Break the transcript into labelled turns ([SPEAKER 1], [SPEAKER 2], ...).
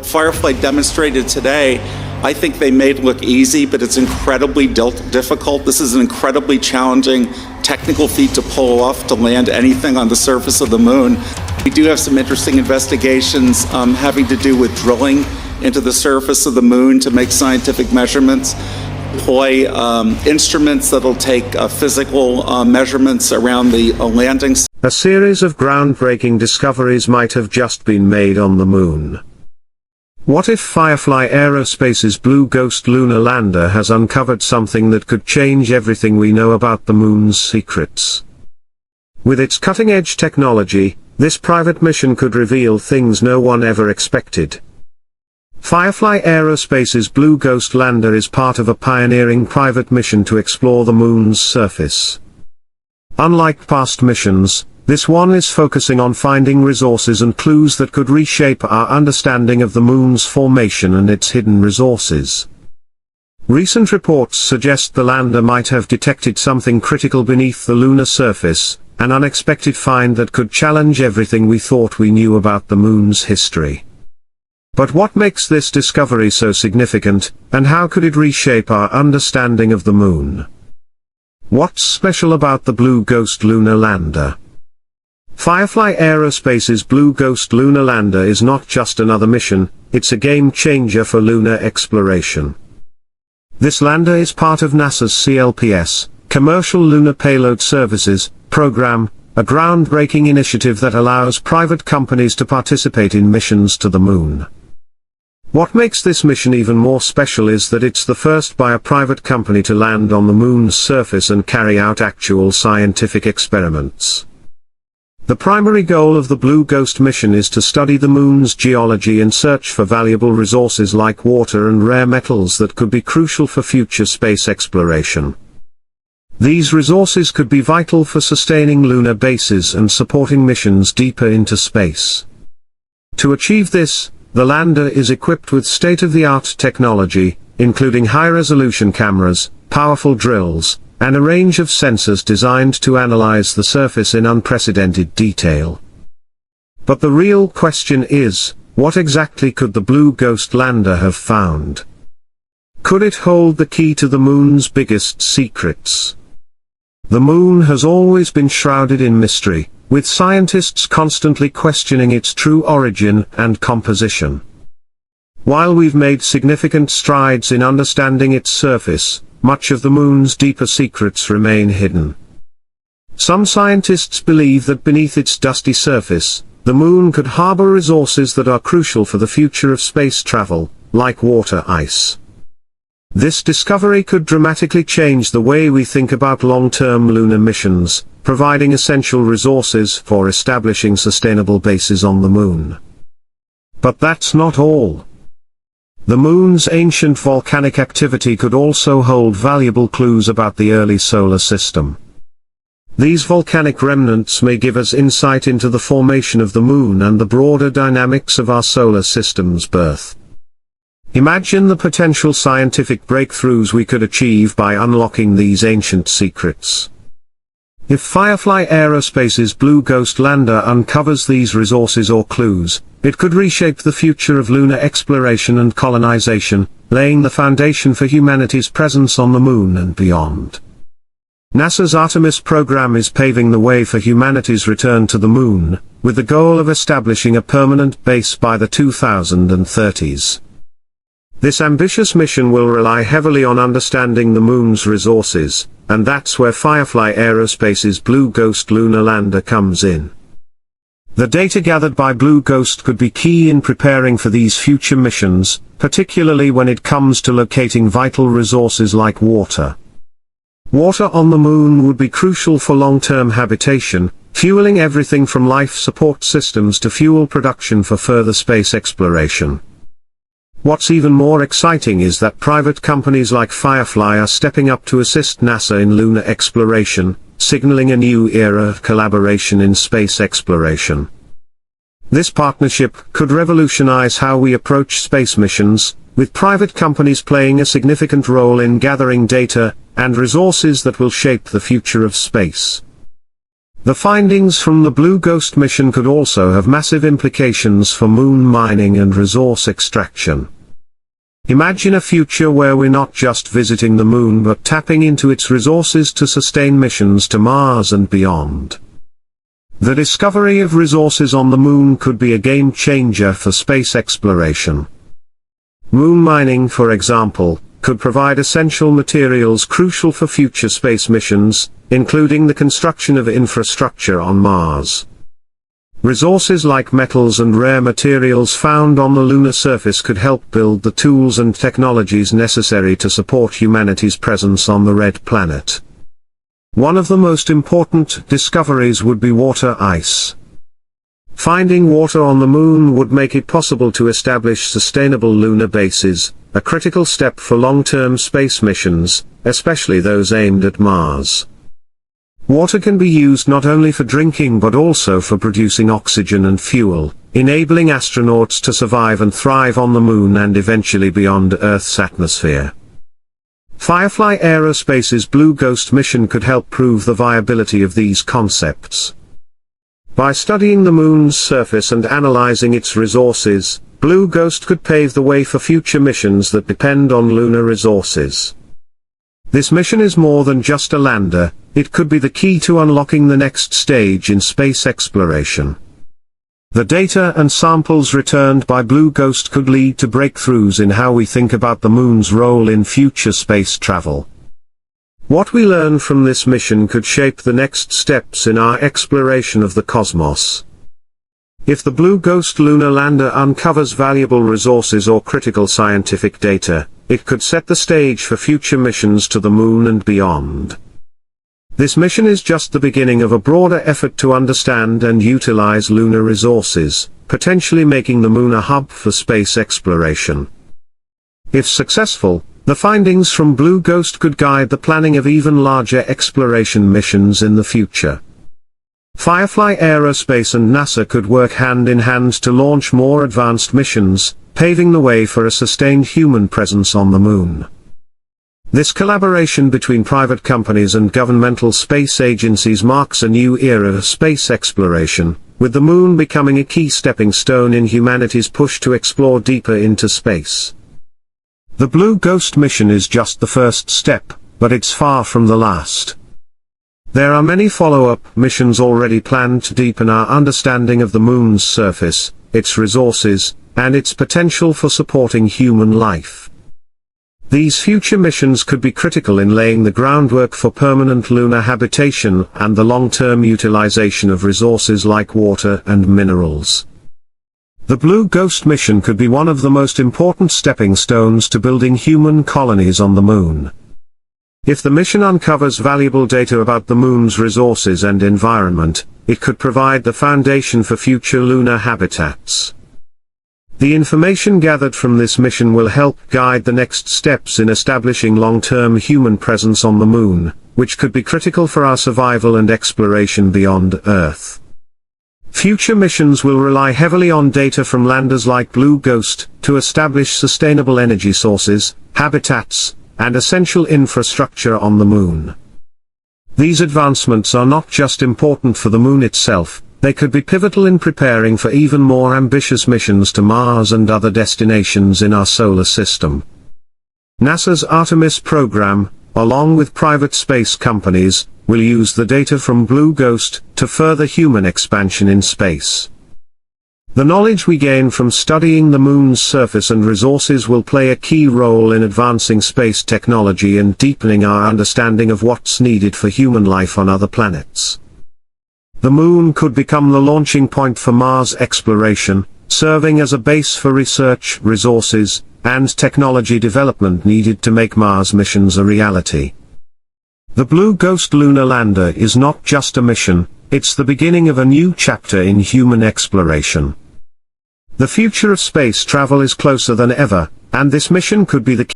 [SPEAKER 1] Firefly demonstrated today, I think they made look easy, but it's incredibly difficult. This is an incredibly challenging technical feat to pull off, to land anything on the surface of the moon. We do have some interesting investigations having to do with drilling into the surface of the moon to make scientific measurements, deploy instruments that'll take physical measurements around the landing.
[SPEAKER 2] A series of groundbreaking discoveries might have just been made on the moon. What if Firefly Aerospace's Blue Ghost lunar lander has uncovered something that could change everything we know about the moon's secrets? With its cutting-edge technology, this private mission could reveal things no one ever expected. Firefly Aerospace's Blue Ghost lander is part of a pioneering private mission to explore the moon's surface. Unlike past missions, this one is focusing on finding resources and clues that could reshape our understanding of the moon's formation and its hidden resources. Recent reports suggest the lander might have detected something critical beneath the lunar surface, an unexpected find that could challenge everything we thought we knew about the moon's history. But what makes this discovery so significant, and how could it reshape our understanding of the moon? What's special about the Blue Ghost lunar lander? Firefly Aerospace's Blue Ghost lunar lander is not just another mission, it's a game-changer for lunar exploration. This lander is part of NASA's CLPS, Commercial Lunar Payload Services, program, a groundbreaking initiative that allows private companies to participate in missions to the moon. What makes this mission even more special is that it's the first by a private company to land on the moon's surface and carry out actual scientific experiments. The primary goal of the Blue Ghost mission is to study the moon's geology and search for valuable resources like water and rare metals that could be crucial for future space exploration. These resources could be vital for sustaining lunar bases and supporting missions deeper into space. To achieve this, the lander is equipped with state-of-the-art technology, including high-resolution cameras, powerful drills, and a range of sensors designed to analyze the surface in unprecedented detail. But the real question is, what exactly could the Blue Ghost lander have found? Could it hold the key to the moon's biggest secrets? The moon has always been shrouded in mystery, with scientists constantly questioning its true origin and composition. While we've made significant strides in understanding its surface, much of the moon's deeper secrets remain hidden. Some scientists believe that beneath its dusty surface, the moon could harbor resources that are crucial for the future of space travel, like water ice. This discovery could dramatically change the way we think about long-term lunar missions, providing essential resources for establishing sustainable bases on the moon. But that's not all. The moon's ancient volcanic activity could also hold valuable clues about the early solar system. These volcanic remnants may give us insight into the formation of the moon and the broader dynamics of our solar system's birth. Imagine the potential scientific breakthroughs we could achieve by unlocking these ancient secrets. If Firefly Aerospace's Blue Ghost lander uncovers these resources or clues, it could reshape the future of lunar exploration and colonization, laying the foundation for humanity's presence on the moon and beyond. NASA's Artemis program is paving the way for humanity's return to the moon, with the goal of establishing a permanent base by the 2030s. This ambitious mission will rely heavily on understanding the moon's resources, and that's where Firefly Aerospace's Blue Ghost lunar lander comes in. The data gathered by Blue Ghost could be key in preparing for these future missions, particularly when it comes to locating vital resources like water. Water on the moon would be crucial for long-term habitation, fueling everything from life support systems to fuel production for further space exploration. What's even more exciting is that private companies like Firefly are stepping up to assist NASA in lunar exploration, signaling a new era of collaboration in space exploration. This partnership could revolutionize how we approach space missions, with private companies playing a significant role in gathering data and resources that will shape the future of space. The findings from the Blue Ghost mission could also have massive implications for moon mining and resource extraction. Imagine a future where we're not just visiting the moon but tapping into its resources to sustain missions to Mars and beyond. The discovery of resources on the moon could be a game changer for space exploration. Moon mining, for example, could provide essential materials crucial for future space missions, including the construction of infrastructure on Mars. Resources like metals and rare materials found on the lunar surface could help build the tools and technologies necessary to support humanity's presence on the red planet. One of the most important discoveries would be water ice. Finding water on the moon would make it possible to establish sustainable lunar bases, a critical step for long-term space missions, especially those aimed at Mars. Water can be used not only for drinking but also for producing oxygen and fuel, enabling astronauts to survive and thrive on the moon and eventually beyond Earth's atmosphere. Firefly Aerospace's Blue Ghost mission could help prove the viability of these concepts. By studying the moon's surface and analyzing its resources, Blue Ghost could pave the way for future missions that depend on lunar resources. This mission is more than just a lander, it could be the key to unlocking the next stage in space exploration. The data and samples returned by Blue Ghost could lead to breakthroughs in how we think about the moon's role in future space travel. What we learn from this mission could shape the next steps in our exploration of the cosmos. If the Blue Ghost lunar lander uncovers valuable resources or critical scientific data, it could set the stage for future missions to the moon and beyond. This mission is just the beginning of a broader effort to understand and utilize lunar resources, potentially making the moon a hub for space exploration. If successful, the findings from Blue Ghost could guide the planning of even larger exploration missions in the future. Firefly Aerospace and NASA could work hand in hand to launch more advanced missions, paving the way for a sustained human presence on the moon. This collaboration between private companies and governmental space agencies marks a new era of space exploration, with the moon becoming a key stepping stone in humanity's push to explore deeper into space. The Blue Ghost mission is just the first step, but it's far from the last. There are many follow-up missions already planned to deepen our understanding of the moon's surface, its resources, and its potential for supporting human life. These future missions could be critical in laying the groundwork for permanent lunar habitation and the long-term utilization of resources like water and minerals. The Blue Ghost mission could be one of the most important stepping stones to building human colonies on the moon. If the mission uncovers valuable data about the moon's resources and environment, it could provide the foundation for future lunar habitats. The information gathered from this mission will help guide the next steps in establishing long-term human presence on the moon, which could be critical for our survival and exploration beyond Earth. Future missions will rely heavily on data from landers like Blue Ghost to establish sustainable energy sources, habitats, and essential infrastructure on the moon. These advancements are not just important for the moon itself, they could be pivotal in preparing for even more ambitious missions to Mars and other destinations in our solar system. NASA's Artemis program, along with private space companies, will use the data from Blue Ghost to further human expansion in space. The knowledge we gain from studying the moon's surface and resources will play a key role in advancing space technology and deepening our understanding of what's needed for human life on other planets. The moon could become the launching point for Mars exploration, serving as a base for research, resources, and technology development needed to make Mars missions a reality. The Blue Ghost lunar lander is not just a mission, it's the beginning of a new chapter in human exploration. The future of space travel is closer than ever, and this mission could be the